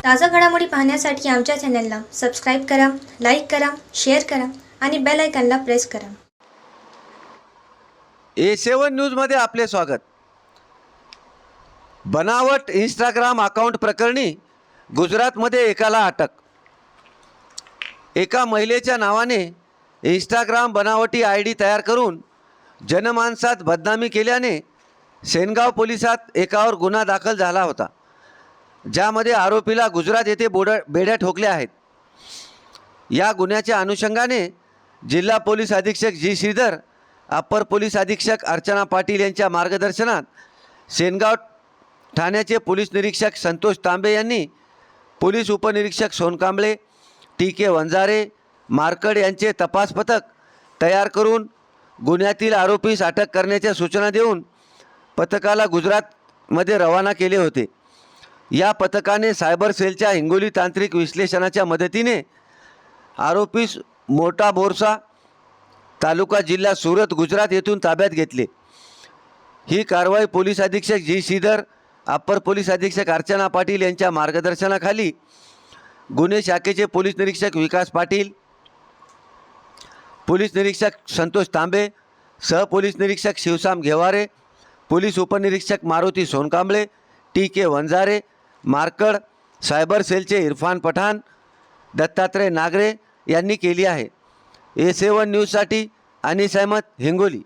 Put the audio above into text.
ताज़ा घडामोडी पाहण्यासाठी आमच्या चॅनलला सबस्क्राईब करा, लाईक करा, शेअर करा आणि बेल आयकॉनला प्रेस करा. A7 न्यूजमध्ये आपले स्वागत. बनावट इंस्टाग्राम अकाउंट प्रकरणी गुजरातमध्ये एकाला अटक. एका महिलेच्या नावाने इंस्टाग्राम बनावटी ID तयार करून जनमानसात बदनामी केल्याने सेनगाव पोलिसात एकावर गुन्हा दाखल झाला होता, ज्यामध्ये आरोपीला गुजरात येथे बेड्या ठोकल्या आहेत. या गुन्ह्याच्या अनुषंगाने जिल्हा पोलीस अधीक्षक जी श्रीधर, अप्पर पोलीस अधीक्षक अर्चना पाटील यांच्या मार्गदर्शनात सेनगाव ठाण्याचे पोलीस निरीक्षक संतोष तांबे यांनी पोलीस उपनिरीक्षक सोनकांबळे, TK वंजारे, मार्कड यांचे तपास पथक तयार करून गुन्ह्यातील आरोपीस अटक करण्याच्या सूचना देऊन पथकाला गुजरातमध्ये रवाना केले होते. या पथकाने सायबर सेलच्या हिंगोली तांत्रिक विश्लेषणाच्या मदतीने आरोपीस मोठा बोरसा तालुका जिल्हा सुरत गुजरात येथून ताब्यात घेतले. ही कारवाई पोलीस अधीक्षक जी श्रीधर, अप्पर पोलीस अधीक्षक अर्चना पाटील यांच्या मार्गदर्शनाखाली गुन्हे शाखेचे पोलीस निरीक्षक विकास पाटील, पोलीस निरीक्षक संतोष तांबे, सहपोलीस निरीक्षक शिवसाम घेवारे, पोलीस उपनिरीक्षक Maruti Sonkamble, TK Wanjare, marked, cyber सेलचे इरफान पठाण, दत्तात्रय नागरे यांनी केली आहे. A7 न्यूजसाठी अनिस अहमद, हिंगोली.